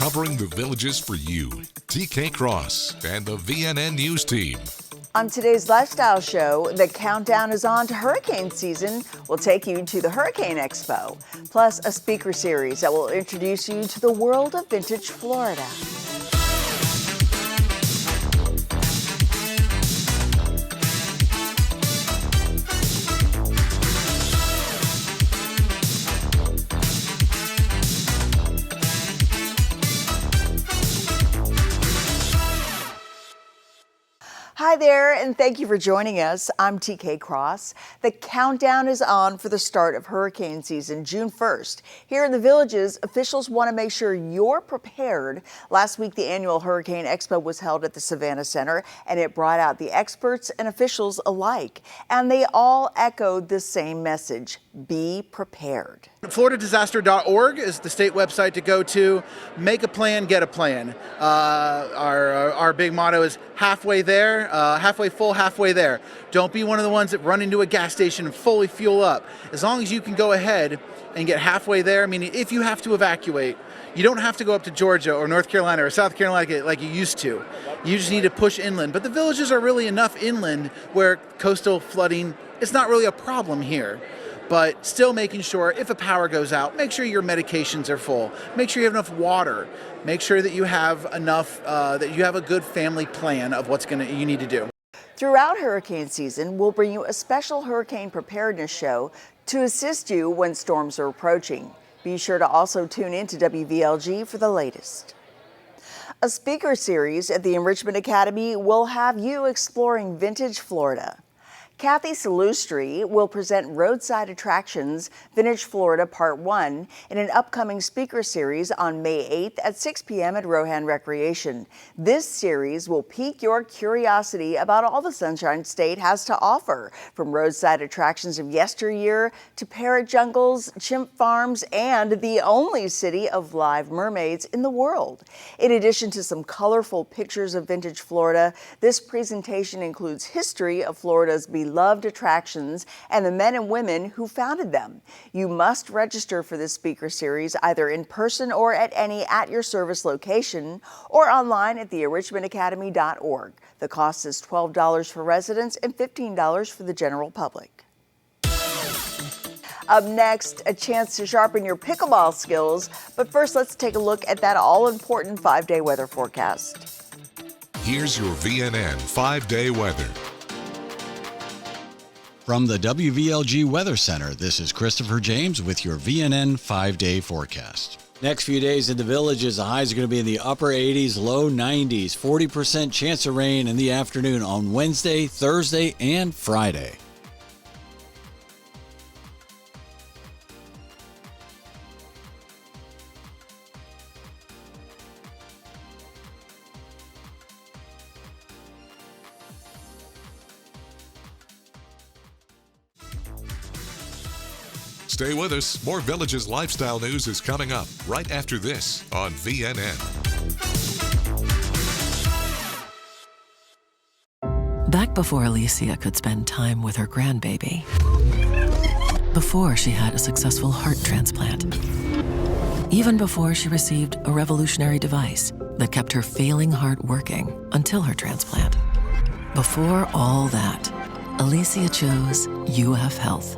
covering the Villages for you, TK Cross and the VNN News team. On today's Lifestyle Show, the countdown is on to hurricane season. We'll take you to the Hurricane Expo, plus a speaker series that will introduce you to the world of vintage Florida. Hi there, and thank you for joining us. I'm TK Cross. The countdown is on for the start of hurricane season, June 1st. Here in the Villages, officials want to make sure you're prepared. Last week, the annual Hurricane Expo was held at the Savannah Center, and it brought out the experts and officials alike. And they all echoed the same message: be prepared. FloridaDisaster.org is the state website to go to. Make a plan, get a plan. Our big motto is halfway there, halfway full, halfway there. Don't be one of the ones that run into a gas station and fully fuel up. As long as you can go ahead and get halfway there, meaning if you have to evacuate, you don't have to go up to Georgia or North Carolina or South Carolina like you used to. You just need to push inland. But the Villages are really enough inland where coastal flooding is not really a problem here. But still making sure if a power goes out, make sure your medications are full. Make sure you have enough water. Make sure that you have enough, that you have a good family plan of what's you need to do. Throughout hurricane season, we'll bring you a special hurricane preparedness show to assist you when storms are approaching. Be sure to also tune in to WVLG for the latest. A speaker series at the Enrichment Academy will have you exploring vintage Florida. Kathy Salustri will present Roadside Attractions, Vintage Florida Part 1 in an upcoming speaker series on May 8th at 6 p.m. at Rohan Recreation. This series will pique your curiosity about all the Sunshine State has to offer, from roadside attractions of yesteryear to parrot jungles, chimp farms, and the only city of live mermaids in the world. In addition to some colorful pictures of vintage Florida, this presentation includes history of Florida's beloved attractions and the men and women who founded them. You must register for this speaker series either in person or at any at-your-service location or online at theenrichmentacademy.org. The cost is $12 for residents and $15 for the general public. Up next, a chance to sharpen your pickleball skills. But first, let's take a look at that all-important 5-day weather forecast. Here's your VNN 5-day weather. From the WVLG Weather Center, this is Christopher James with your VNN 5-day forecast. Next few days in the Villages, the highs are going to be in the upper 80s, low 90s, 40% chance of rain in the afternoon on Wednesday, Thursday, and Friday. Stay with us. More Villages lifestyle news is coming up right after this on VNN. Back before Alicia could spend time with her grandbaby, before she had a successful heart transplant, even before she received a revolutionary device that kept her failing heart working until her transplant. Before all that, Alicia chose UF Health,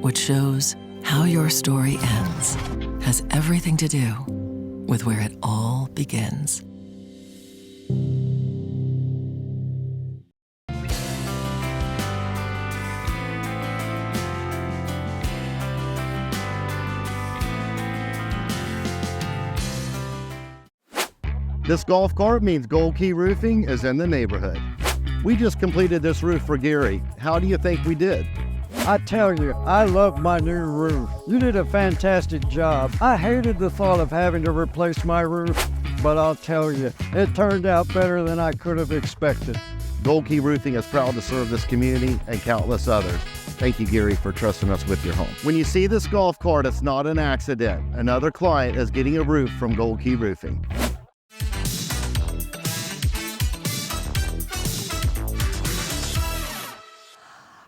which shows how your story ends has everything to do with where it all begins. This golf cart means Gold Key Roofing is in the neighborhood. We just completed this roof for Gary. How do you think we did? I tell you, I love my new roof. You did a fantastic job. I hated the thought of having to replace my roof, but I'll tell you, it turned out better than I could have expected. Gold Key Roofing is proud to serve this community and countless others. Thank you, Gary, for trusting us with your home. When you see this golf cart, it's not an accident. Another client is getting a roof from Gold Key Roofing.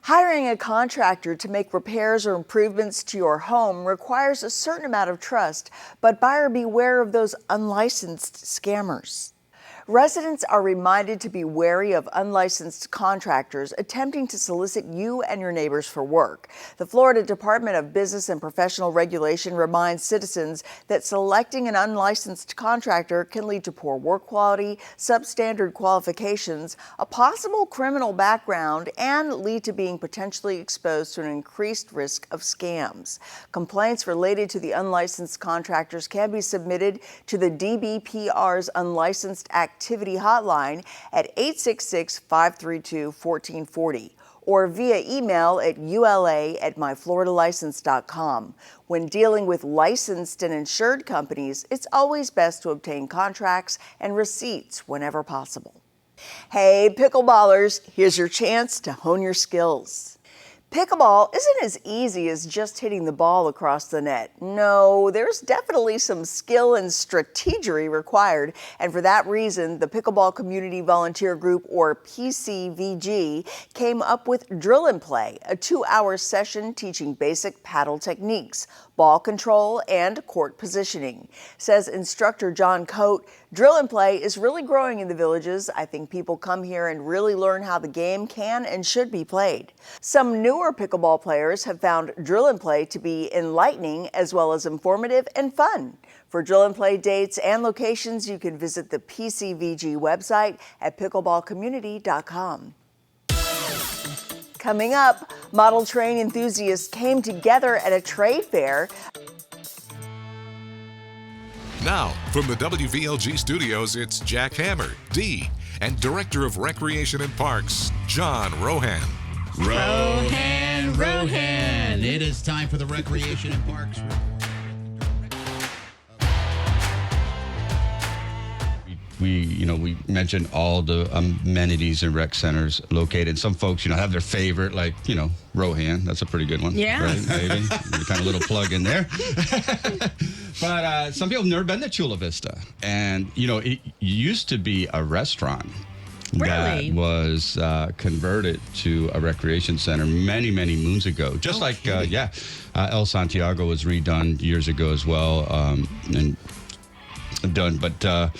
Hiring a contractor to make repairs or improvements to your home requires a certain amount of trust, but buyer beware of those unlicensed scammers. Residents are reminded to be wary of unlicensed contractors attempting to solicit you and your neighbors for work. The Florida Department of Business and Professional Regulation reminds citizens that selecting an unlicensed contractor can lead to poor work quality, substandard qualifications, a possible criminal background, and lead to being potentially exposed to an increased risk of scams. Complaints related to the unlicensed contractors can be submitted to the DBPR's Unlicensed Activity Hotline at 866-532-1440 or via email at ula@myfloridalicense.com. When dealing with licensed and insured companies, it's always best to obtain contracts and receipts whenever possible. Hey, pickleballers, here's your chance to hone your skills. Pickleball isn't as easy as just hitting the ball across the net. No, there's definitely some skill and strategy required, and for that reason, the Pickleball Community Volunteer Group, or PCVG, came up with Drill and Play, a 2-hour session teaching basic paddle techniques, ball control, and court positioning. Says instructor John Coate, Drill and Play is really growing in the villages. I think people come here and really learn how the game can and should be played. Some newer pickleball players have found Drill and Play to be enlightening as well as informative and fun. For Drill and Play dates and locations, you can visit the PCVG website at pickleballcommunity.com. Coming up, model train enthusiasts came together at a trade fair. Now, from the WVLG studios, it's Jack Hammer, D, and Director of Recreation and Parks, John Rohan. Rohan. It is time for the Recreation and Parks. We mentioned all the amenities and rec centers located. Some folks, have their favorite, like, Rohan. That's a pretty good one. Yeah. Right, maybe. Kind of little plug in there. But some people have never been to Chula Vista. And, it used to be a restaurant. Really? That was converted to a recreation center many, many moons ago. Just El Santiago was redone years ago as well, and done. But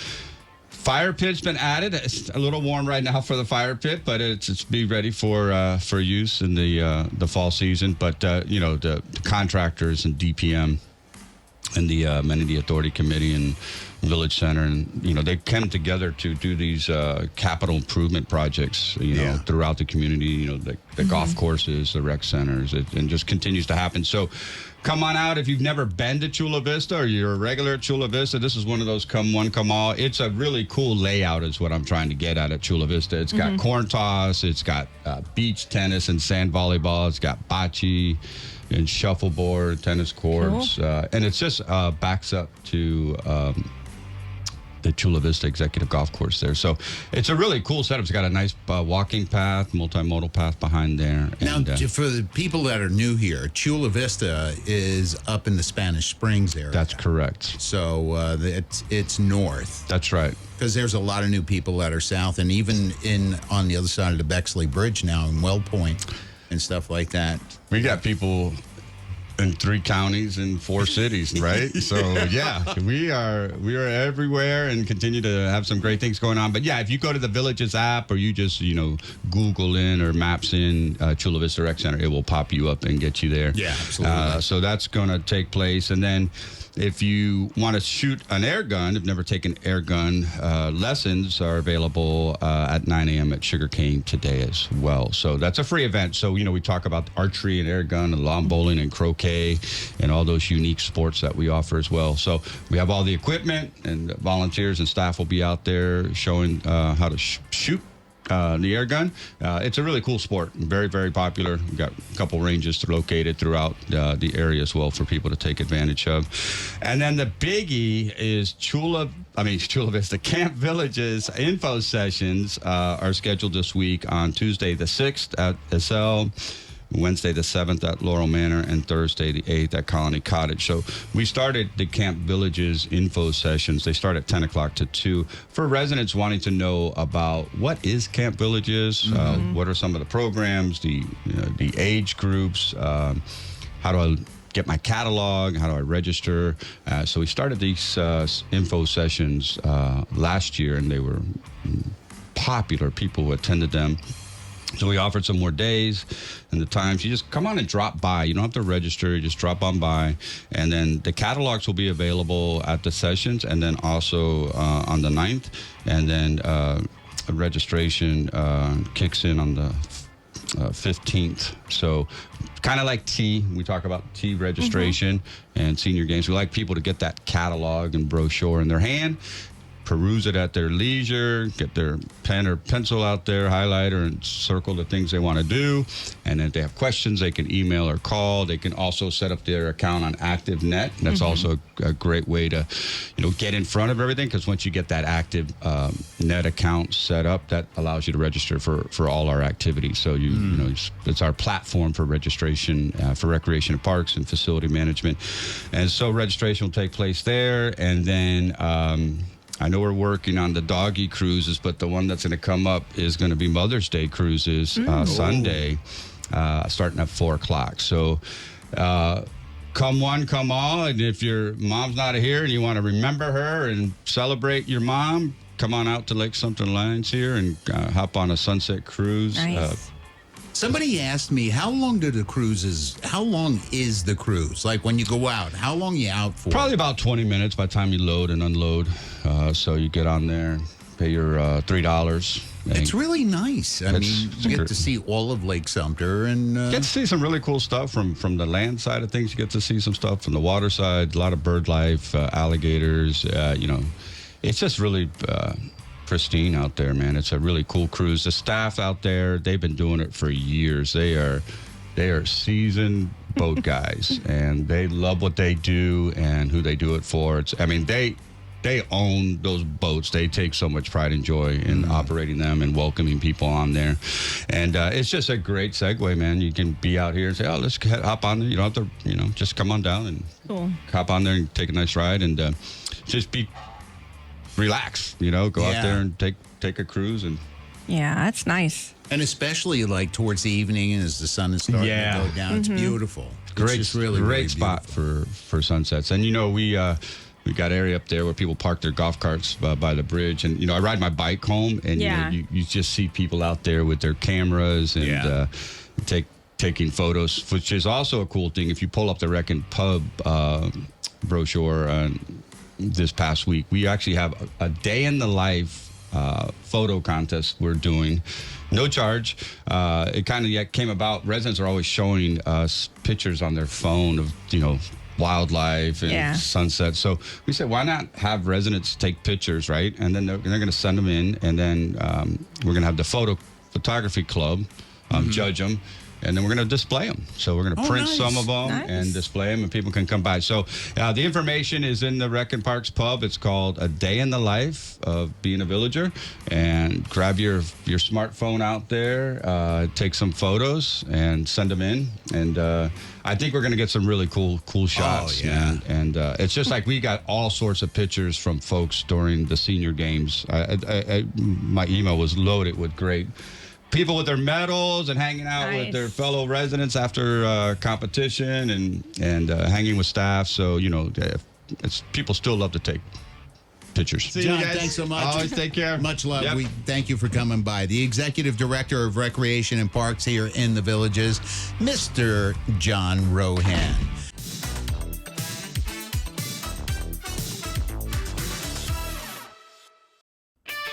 fire pit's been added. It's a little warm right now for the fire pit, but it's be ready for use in the fall season. But the contractors and DPM and the Amenity Authority Committee and Village Center, and they came together to do these capital improvement projects, throughout the community. The golf courses, the rec centers, and just continues to happen. So, come on out if you've never been to Chula Vista or you're a regular at Chula Vista. This is one of those come one, come all. It's a really cool layout, is what I'm trying to get at Chula Vista. It's got corn toss, it's got beach tennis and sand volleyball, it's got bocce and shuffleboard, tennis courts, cool. And it's just backs up to the Chula Vista Executive Golf Course there. So it's a really cool setup. It's got a nice walking path, multimodal path behind there. And, now, for the people that are new here, Chula Vista is up in the Spanish Springs area. That's correct. So it's north. That's right. Because there's a lot of new people that are south, and even on the other side of the Bexley Bridge now in Well Point and stuff like that. We got people in 3 counties and 4 cities, right? So we are everywhere and continue to have some great things going on. But if you go to the Villages app, or you just Google in or maps in Chula Vista Rec Center, it will pop you up and get you there. Yeah, absolutely. So that's going to take place, and then if you want to shoot an air gun, have never taken air gun lessons are available at 9 a.m. at Sugarcane today as well. So that's a free event. So, we talk about archery and air gun and lawn bowling and croquet and all those unique sports that we offer as well. So we have all the equipment, and volunteers and staff will be out there showing how to shoot the air gun. It's a really cool sport, very, very popular. We've got a couple ranges located throughout the area as well for people to take advantage of. And then the biggie is Chula Vista Camp Villages info sessions are scheduled this week on Tuesday the 6th at SL. Wednesday the 7th at Laurel Manor, and Thursday the 8th at Colony Cottage. So we started the Camp Villages info sessions. They start at 10 o'clock to 2 for residents wanting to know about what is Camp Villages, what are some of the programs, the age groups, how do I get my catalog, how do I register. So we started these info sessions last year, and they were popular. People attended them. So we offered some more days and the times. You just come on and drop by. You don't have to register. You just drop on by. And then the catalogs will be available at the sessions and then also on the 9th. And then registration kicks in on the 15th. So kind of like tea. We talk about tea registration and senior games. We like people to get that catalog and brochure in their hand, peruse it at their leisure, get their pen or pencil out there, highlighter, and circle the things they want to do. And if they have questions, they can email or call. They can also set up their account on ActiveNet. That's also a great way to, get in front of everything, because once you get that ActiveNet account set up, that allows you to register for all our activities. So it's our platform for registration for recreation and parks and facility management. And so registration will take place there, and then I know we're working on the doggy cruises, but the one that's going to come up is going to be Mother's Day cruises Sunday, starting at 4 o'clock. So come one, come all. And if your mom's not here and you want to remember her and celebrate your mom, come on out to Lake Sumter Lines here and hop on a sunset cruise. Nice. Somebody asked me, how long is the cruise? Like when you go out, how long are you out for? Probably about 20 minutes by the time you load and unload. So you get on there, pay your $3. It's really nice. I mean, you get to see all of Lake Sumter and get to see some really cool stuff from the land side of things. You get to see some stuff from the water side, a lot of bird life, alligators. It's just really pristine out there, man. It's a really cool cruise. The staff out there, they've been doing it for years. They are seasoned boat guys, and they love what they do and who they do it for. They own those boats. They take so much pride and joy in operating them and welcoming people on there. And it's just a great segue, man. You can be out here and say, oh, let's hop on there. You don't have to, just come on down and hop on there and take a nice ride and just relax, go out there and take a cruise. And yeah, that's nice. And especially like towards the evening as the sun is starting to go down, it's beautiful. Great, it's just really great spot for sunsets. And we got area up there where people park their golf carts by the bridge. And, I ride my bike home, and you just see people out there with their cameras and taking photos, which is also a cool thing. If you pull up the Rec and Pub brochure this past week, we actually have a day in the life photo contest we're doing. No charge. It kind of came about. Residents are always showing us pictures on their phone of, wildlife and sunsets. So we said, why not have residents take pictures, right? And then they're going to send them in, and then we're going to have the photography club judge them, and then we're going to display them. So we're going to print some of them and display them, and people can come by. So the information is in the Rec and Parks Pub. It's called A Day in the Life of Being a Villager. And grab your smartphone out there, take some photos, and send them in. And I think we're going to get some really cool shots. Man. And it's just like we got all sorts of pictures from folks during the senior games. My email was loaded with great people with their medals and hanging out with their fellow residents after competition and hanging with staff. So, people still love to take pictures. John, thanks so much. Always take care. Much love. Yep. We thank you for coming by. The Executive Director of Recreation and Parks here in the Villages, Mr. John Rohan.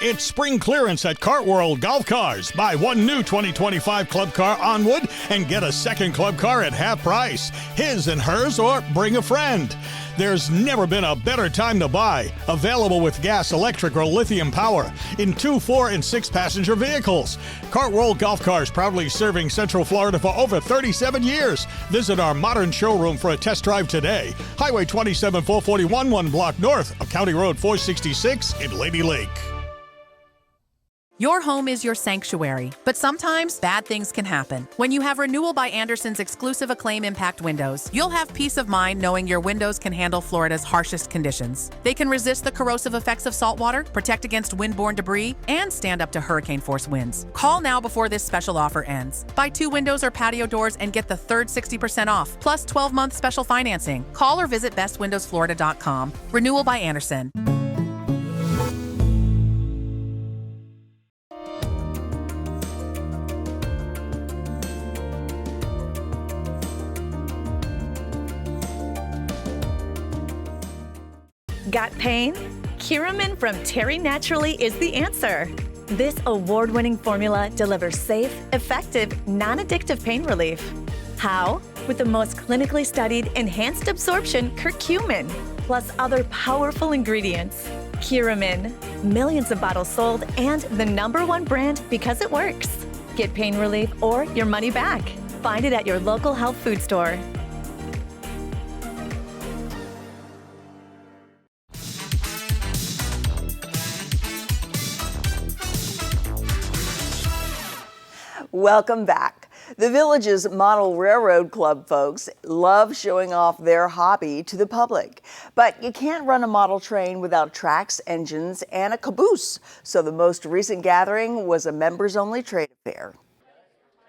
It's spring clearance at Kart World Golf Cars. Buy one new 2025 club car on wood and get a second club car at half price. His and hers, or bring a friend. There's never been a better time to buy. Available with gas, electric, or lithium power in 2, 4, and 6 passenger vehicles. Kart World Golf Cars, proudly serving Central Florida for over 37 years. Visit our modern showroom for a test drive today. Highway 27 441, 1 block north of County Road 466 in Lady Lake. Your home is your sanctuary, but sometimes bad things can happen. When you have Renewal by Andersen's exclusive Acclaim Impact windows, you'll have peace of mind knowing your windows can handle Florida's harshest conditions. They can resist the corrosive effects of saltwater, protect against windborne debris, and stand up to hurricane-force winds. Call now before this special offer ends. Buy 2 windows or patio doors and get the third 60% off, plus 12-month special financing. Call or visit bestwindowsflorida.com. Renewal by Andersen. Got pain? Curamin from Terry Naturally is the answer. This award-winning formula delivers safe, effective, non-addictive pain relief. How? With the most clinically studied enhanced absorption curcumin, plus other powerful ingredients. Curamin, millions of bottles sold, and the #1 brand because it works. Get pain relief or your money back. Find it at your local health food store. Welcome back. The Village's Model Railroad Club folks love showing off their hobby to the public. But you can't run a model train without tracks, engines, and a caboose. So the most recent gathering was a members-only trade affair.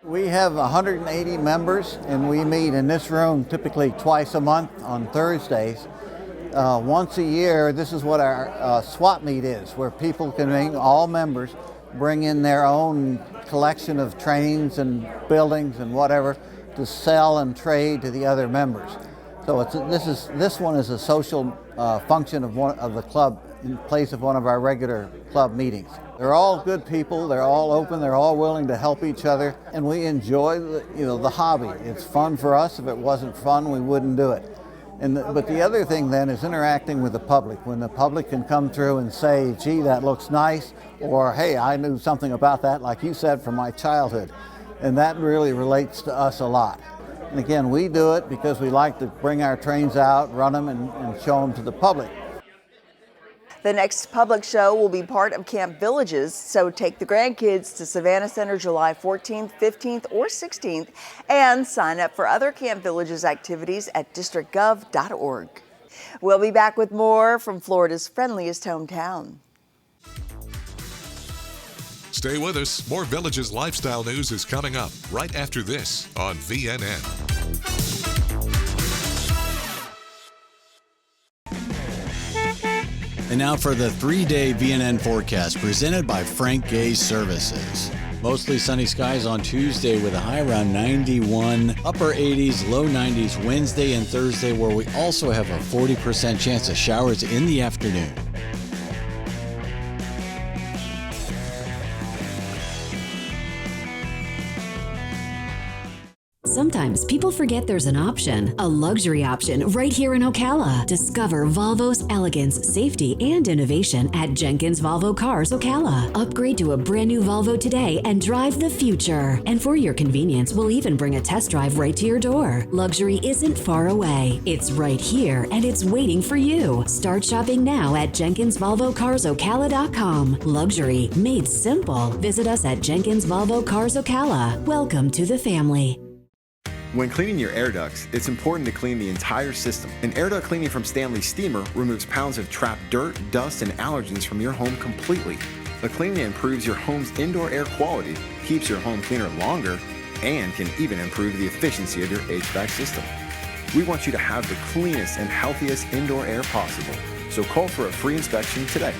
We have 180 members, and we meet in this room typically twice a month on Thursdays. Once a year, this is what our swap meet is, where people can meet, all members, bring in their own collection of trains and buildings and whatever to sell and trade to the other members. So this one is a social function of the club in place of one of our regular club meetings. They're all good people. They're all open. They're all willing to help each other, and we enjoy the hobby. It's fun for us. If it wasn't fun, we wouldn't do it. But the other thing then is interacting with the public. When the public can come through and say, gee, that looks nice, or hey, I knew something about that, like you said, from my childhood. And that really relates to us a lot. And again, we do it because we like to bring our trains out, run them, and show them to the public. The next public show will be part of Camp Villages, so take the grandkids to Savannah Center July 14th, 15th, or 16th, and sign up for other Camp Villages activities at districtgov.org. We'll be back with more from Florida's friendliest hometown. Stay with us. More Villages lifestyle news is coming up right after this on VNN. And now for the 3-day VNN forecast presented by Frank Gay Services. Mostly sunny skies on Tuesday with a high around 91, upper 80s, low 90s Wednesday and Thursday, where we also have a 40% chance of showers in the afternoon. Sometimes people forget there's an option, a luxury option right here in Ocala. Discover Volvo's elegance, safety, and innovation at Jenkins Volvo Cars Ocala. Upgrade to a brand new Volvo today and drive the future. And for your convenience, we'll even bring a test drive right to your door. Luxury isn't far away. It's right here and it's waiting for you. Start shopping now at JenkinsVolvoCarsOcala.com. Luxury made simple. Visit us at Jenkins Volvo Cars Ocala. Welcome to the family. When cleaning your air ducts, it's important to clean the entire system. An air duct cleaning from Stanley Steamer removes pounds of trapped dirt, dust, and allergens from your home completely. The cleaning improves your home's indoor air quality, keeps your home cleaner longer, and can even improve the efficiency of your HVAC system. We want you to have the cleanest and healthiest indoor air possible. So call for a free inspection today.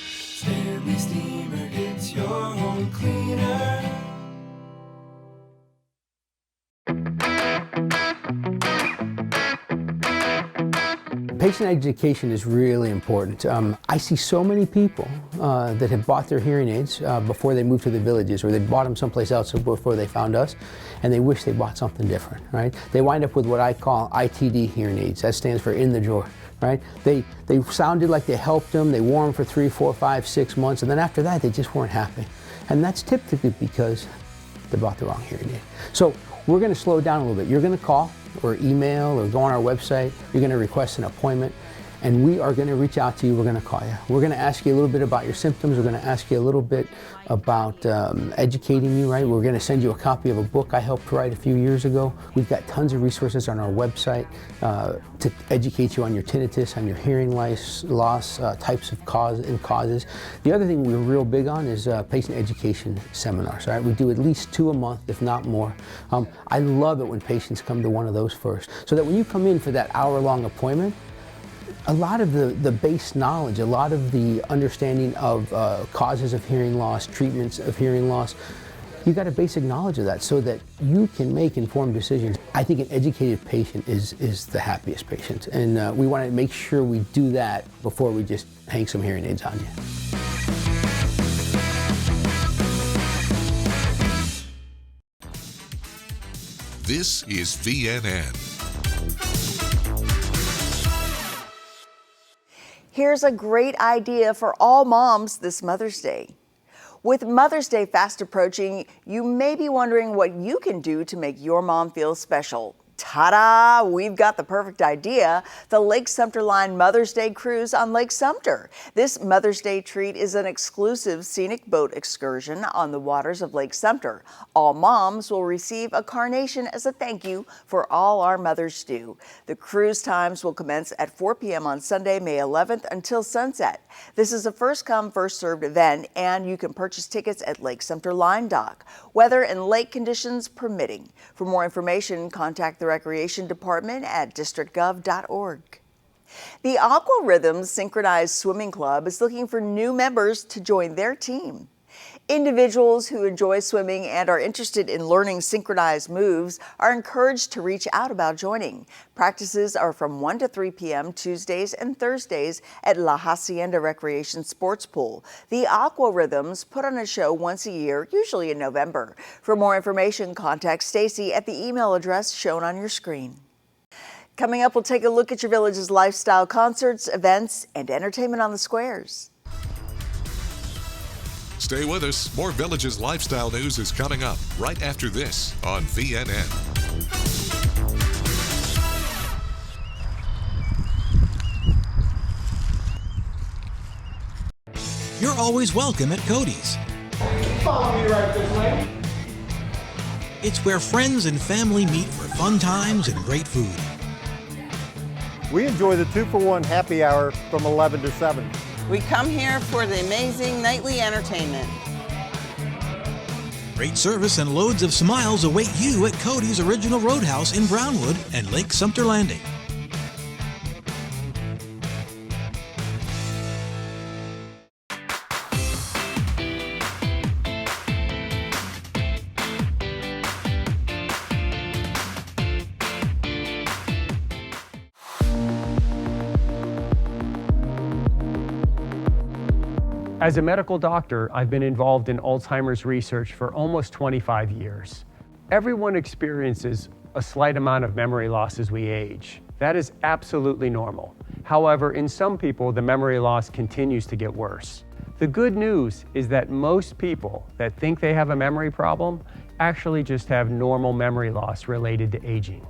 Stanley Steamer gets your home cleaner. Patient education is really important. I see so many people that have bought their hearing aids before they moved to the villages, or they bought them someplace else before they found us, and they wish they bought something different, right? They wind up with what I call ITD hearing aids. That stands for in the drawer, right? They sounded like they helped them, they wore them for 3, 4, 5, 6 months, and then after that they just weren't happy. And that's typically because they bought the wrong hearing aid. So we're going to slow down a little bit. You're going to call or email or go on our website. You're going to request an appointment, And we are going to reach out to you. We're going to call you. We're going to ask you a little bit about your symptoms. We're going to ask you a little bit about educating you, right? We're going to send you a copy of a book I helped write a few years ago. We've got tons of resources on our website to educate you on your tinnitus, on your hearing loss, types of causes. The other thing we're real big on is patient education seminars, right? We do at least 2 a month, if not more. I love it when patients come to one of those first, so that when you come in for that hour-long appointment, a lot of the base knowledge, a lot of the understanding of causes of hearing loss, treatments of hearing loss, you got a basic knowledge of that so that you can make informed decisions. I think an educated patient is the happiest patient, and we want to make sure we do that before we just hang some hearing aids on you. This is VNN. Here's a great idea for all moms this Mother's Day. With Mother's Day fast approaching, you may be wondering what you can do to make your mom feel special. Ta-da! We've got the perfect idea, the Lake Sumter Line Mother's Day Cruise on Lake Sumter. This Mother's Day treat is an exclusive scenic boat excursion on the waters of Lake Sumter. All moms will receive a carnation as a thank you for all our mothers do. The cruise times will commence at 4 p.m. on Sunday, May 11th until sunset. This is a first-come, first-served event, and you can purchase tickets at Lake Sumter Line Dock, weather and lake conditions permitting. For more information, contact the Recreation Department at districtgov.org. The Aqua Rhythms Synchronized Swimming Club is looking for new members to join their team. Individuals who enjoy swimming and are interested in learning synchronized moves are encouraged to reach out about joining. Practices are from 1 to 3 p.m. Tuesdays and Thursdays at La Hacienda Recreation Sports Pool. The Aqua Rhythms put on a show once a year, usually in November. For more information, contact Stacy at the email address shown on your screen. Coming up, we'll take a look at your village's lifestyle concerts, events, and entertainment on the squares. Stay with us. More Village's lifestyle news is coming up right after this on VNN. You're always welcome at Codys. Follow me right this way. It's where friends and family meet for fun times and great food. We enjoy the 2-for-1 happy hour from 11 to 7. We come here for the amazing nightly entertainment. Great service and loads of smiles await you at Codys Original Roadhouse in Brownwood and Lake Sumter Landing. As a medical doctor, I've been involved in Alzheimer's research for almost 25 years. Everyone experiences a slight amount of memory loss as we age. That is absolutely normal. However, in some people, the memory loss continues to get worse. The good news is that most people that think they have a memory problem actually just have normal memory loss related to aging.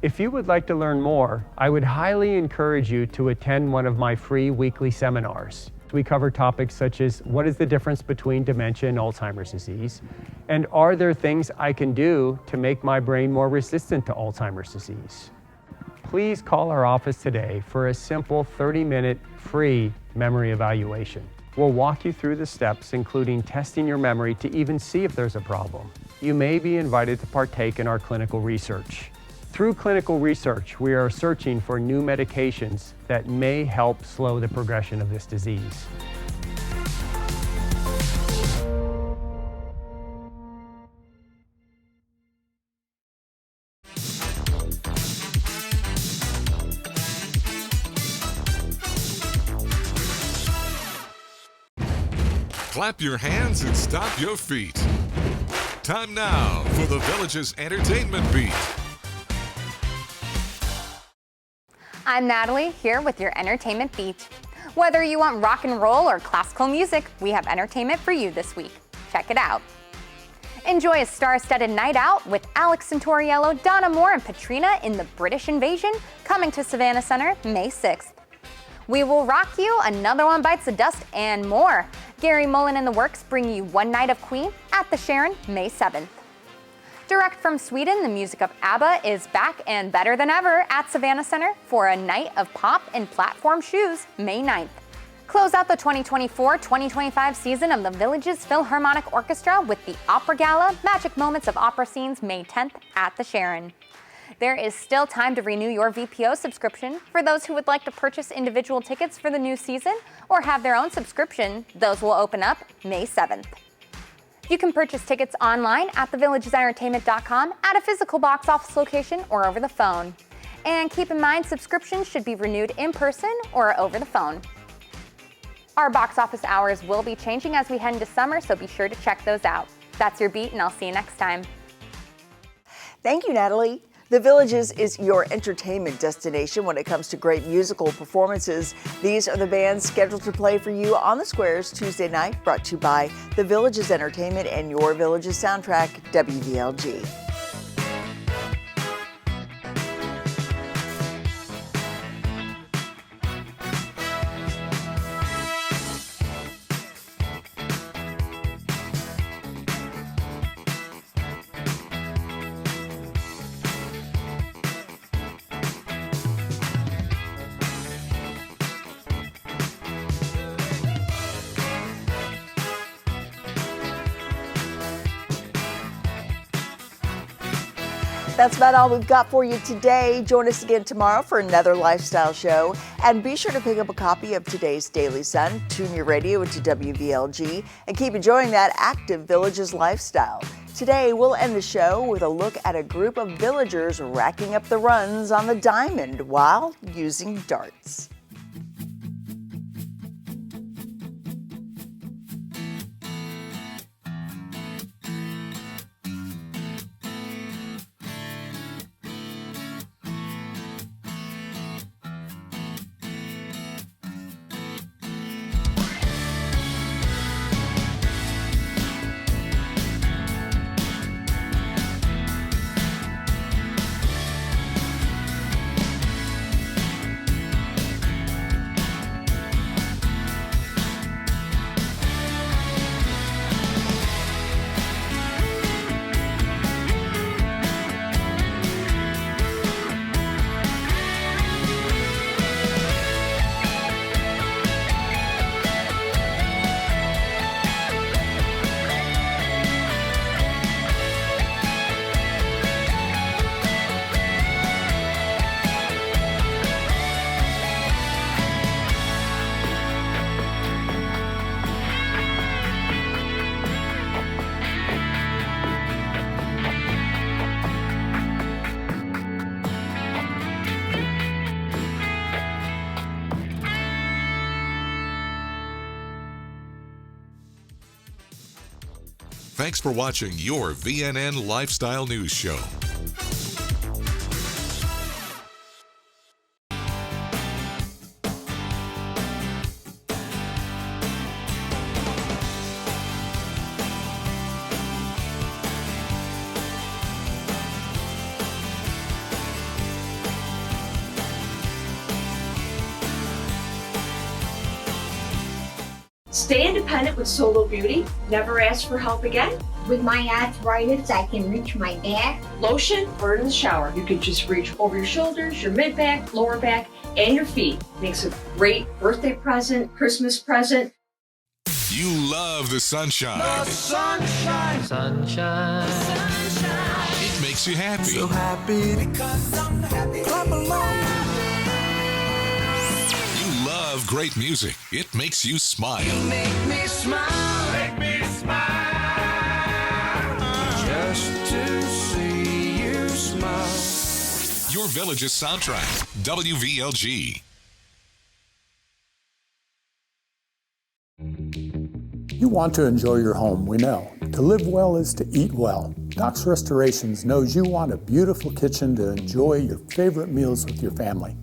If you would like to learn more, I would highly encourage you to attend one of my free weekly seminars. We cover topics such as what is the difference between dementia and Alzheimer's disease, and are there things I can do to make my brain more resistant to Alzheimer's disease? Please call our office today for a simple 30-minute free memory evaluation. We'll walk you through the steps, including testing your memory to even see if there's a problem. You may be invited to partake in our clinical research. Through clinical research, we are searching for new medications that may help slow the progression of this disease. Clap your hands and stop your feet. Time now for the Village's Entertainment Beat. I'm Natalie, here with your Entertainment Beat. Whether you want rock and roll or classical music, we have entertainment for you this week. Check it out. Enjoy a star-studded night out with Alex Santoriello, Donna Moore, and Patrina in The British Invasion, coming to Savannah Center May 6th. We Will Rock You, Another One Bites the Dust, and more. Gary Mullen and the Works bring you One Night of Queen at the Sharon, May 7th. Direct from Sweden, the music of ABBA is back and better than ever at Savannah Center for a night of pop and platform shoes, May 9th. Close out the 2024-2025 season of the Villages Philharmonic Orchestra with the Opera Gala, Magic Moments of Opera Scenes, May 10th at the Sharon. There is still time to renew your VPO subscription. For those who would like to purchase individual tickets for the new season or have their own subscription, those will open up May 7th. You can purchase tickets online at thevillagesentertainment.com, at a physical box office location, or over the phone. And keep in mind, subscriptions should be renewed in person or over the phone. Our box office hours will be changing as we head into summer, so be sure to check those out. That's your beat, and I'll see you next time. Thank you, Natalie. The Villages is your entertainment destination when it comes to great musical performances. These are the bands scheduled to play for you on the Squares Tuesday night, brought to you by The Villages Entertainment and your Villages soundtrack, WVLG. That's about all we've got for you today. Join us again tomorrow for another lifestyle show. And be sure to pick up a copy of today's Daily Sun, tune your radio into WVLG, and keep enjoying that active Villages lifestyle. Today, we'll end the show with a look at a group of villagers racking up the runs on the diamond while using darts. Thanks for watching your VNN Lifestyle News Show. Stay independent with Solo Beauty. Never ask for help again. With my arthritis, I can reach my back. Lotion or in the shower. You can just reach over your shoulders, your mid-back, lower back, and your feet. Makes a great birthday present, Christmas present. You love the sunshine. The sunshine. Sunshine. Sunshine. It makes you happy. So happy because I'm happy. Clap along. You love great music. It makes you smile. You make me smile. Make me smile. Just to see you smile. Your Villages soundtrack, WVLG. You want to enjoy your home, we know. To live well is to eat well. Knox Restorations knows you want a beautiful kitchen to enjoy your favorite meals with your family.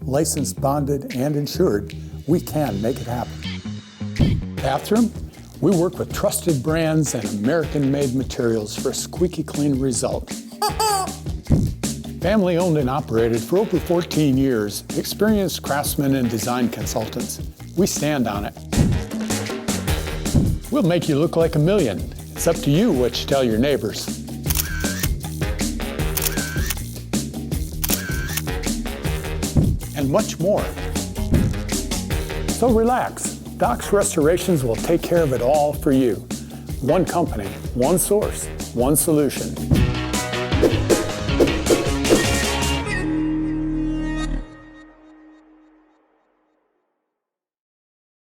Licensed, bonded, and insured, we can make it happen. Bathroom? We work with trusted brands and American-made materials for a squeaky clean result. Family owned and operated for over 14 years, experienced craftsmen and design consultants. We stand on it. We'll make you look like a million. It's up to you what you tell your neighbors. And much more. So relax. Doc's Restorations will take care of it all for you. One company, one source, one solution.